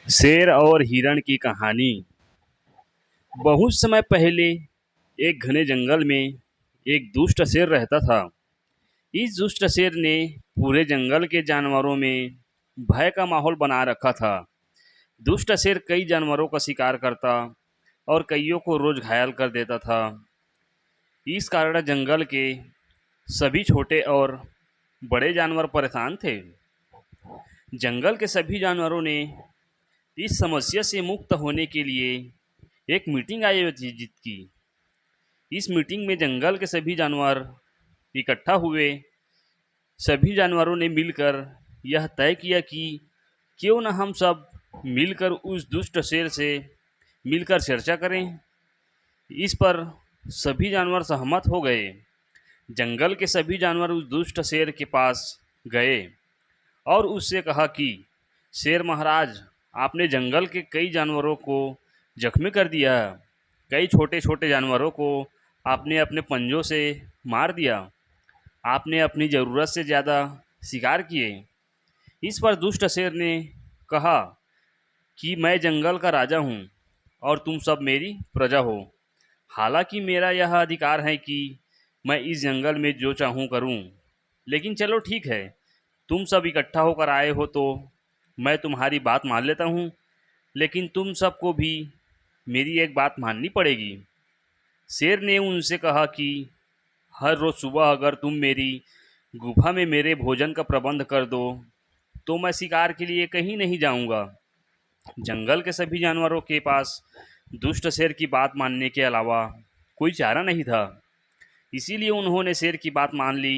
शेर और हिरण की कहानी। बहुत समय पहले एक घने जंगल में एक दुष्ट शेर रहता था। इस दुष्ट शेर ने पूरे जंगल के जानवरों में भय का माहौल बना रखा था। दुष्ट शेर कई जानवरों का शिकार करता और कईयों को रोज घायल कर देता था। इस कारण जंगल के सभी छोटे और बड़े जानवर परेशान थे। जंगल के सभी जानवरों ने इस समस्या से मुक्त होने के लिए एक मीटिंग आयोजित की। इस मीटिंग में जंगल के सभी जानवर इकट्ठा हुए। सभी जानवरों ने मिलकर यह तय किया कि क्यों न हम सब मिलकर उस दुष्ट शेर से मिलकर चर्चा करें। इस पर सभी जानवर सहमत हो गए। जंगल के सभी जानवर उस दुष्ट शेर के पास गए और उससे कहा कि शेर महाराज, आपने जंगल के कई जानवरों को जख्मी कर दिया। कई छोटे छोटे जानवरों को आपने अपने पंजों से मार दिया। आपने अपनी ज़रूरत से ज़्यादा शिकार किए। इस पर दुष्ट शेर ने कहा कि मैं जंगल का राजा हूँ और तुम सब मेरी प्रजा हो। हालांकि मेरा यह अधिकार है कि मैं इस जंगल में जो चाहूँ करूँ। लेकिन चलो ठीक है, तुम सब इकट्ठा होकर आए हो तो मैं तुम्हारी बात मान लेता हूँ। लेकिन तुम सबको भी मेरी एक बात माननी पड़ेगी। शेर ने उनसे कहा कि हर रोज़ सुबह अगर तुम मेरी गुफा में मेरे भोजन का प्रबंध कर दो तो मैं शिकार के लिए कहीं नहीं जाऊंगा। जंगल के सभी जानवरों के पास दुष्ट शेर की बात मानने के अलावा कोई चारा नहीं था। इसीलिए उन्होंने शेर की बात मान ली।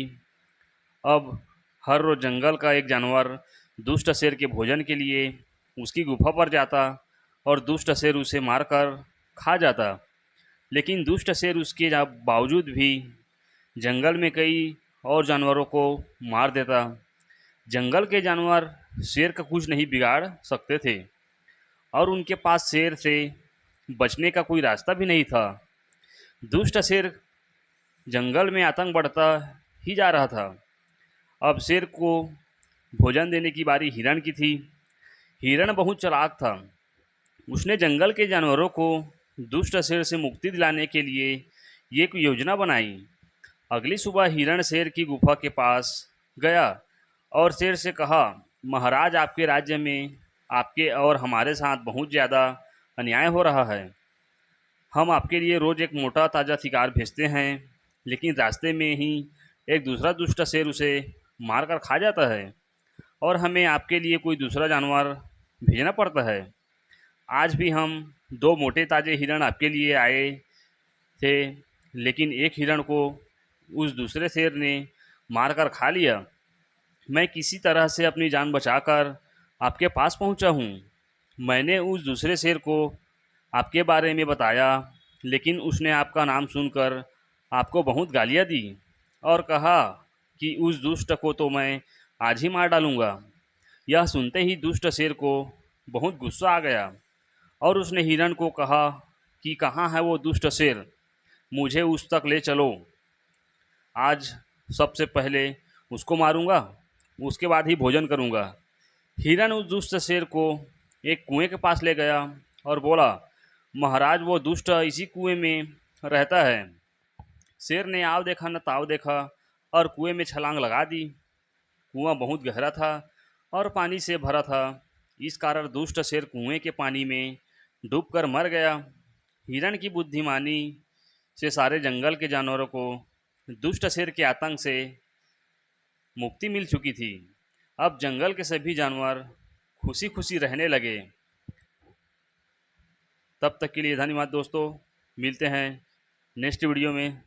अब हर रोज़ जंगल का एक जानवर दुष्ट शेर के भोजन के लिए उसकी गुफा पर जाता और दुष्ट शेर उसे मारकर खा जाता। लेकिन दुष्ट शेर उसके बावजूद भी जंगल में कई और जानवरों को मार देता। जंगल के जानवर शेर का कुछ नहीं बिगाड़ सकते थे और उनके पास शेर से बचने का कोई रास्ता भी नहीं था। दुष्ट शेर जंगल में आतंक बढ़ता ही जा रहा था। अब शेर को भोजन देने की बारी हिरण की थी। हिरण बहुत चालाक था। उसने जंगल के जानवरों को दुष्ट शेर से मुक्ति दिलाने के लिए एक योजना बनाई। अगली सुबह हिरण शेर की गुफा के पास गया और शेर से कहा, महाराज, आपके राज्य में आपके और हमारे साथ बहुत ज़्यादा अन्याय हो रहा है। हम आपके लिए रोज़ एक मोटा ताज़ा शिकार भेजते हैं, लेकिन रास्ते में ही एक दूसरा दुष्ट शेर उसे मारकर खा जाता है और हमें आपके लिए कोई दूसरा जानवर भेजना पड़ता है। आज भी हम दो मोटे ताज़े हिरण आपके लिए आए थे, लेकिन एक हिरण को उस दूसरे शेर ने मारकर खा लिया। मैं किसी तरह से अपनी जान बचाकर आपके पास पहुंचा हूं। मैंने उस दूसरे शेर को आपके बारे में बताया, लेकिन उसने आपका नाम सुनकर आपको बहुत गालियां दी और कहा कि उस दुष्ट को तो मैं आज ही मार डालूंगा। यह सुनते ही दुष्ट शेर को बहुत गुस्सा आ गया और उसने हिरण को कहा कि कहाँ है वो दुष्ट शेर, मुझे उस तक ले चलो। आज सबसे पहले उसको मारूंगा, उसके बाद ही भोजन करूंगा। हिरण उस दुष्ट शेर को एक कुएं के पास ले गया और बोला, महाराज, वो दुष्ट इसी कुएं में रहता है। शेर ने आव देखा न ताव देखा और कुएं में छलांग लगा दी। कुआं बहुत गहरा था और पानी से भरा था। इस कारण दुष्ट शेर कुएं के पानी में डूबकर मर गया। हिरण की बुद्धिमानी से सारे जंगल के जानवरों को दुष्ट शेर के आतंक से मुक्ति मिल चुकी थी। अब जंगल के सभी जानवर खुशी खुशी रहने लगे। तब तक के लिए धन्यवाद दोस्तों। मिलते हैं नेक्स्ट वीडियो में।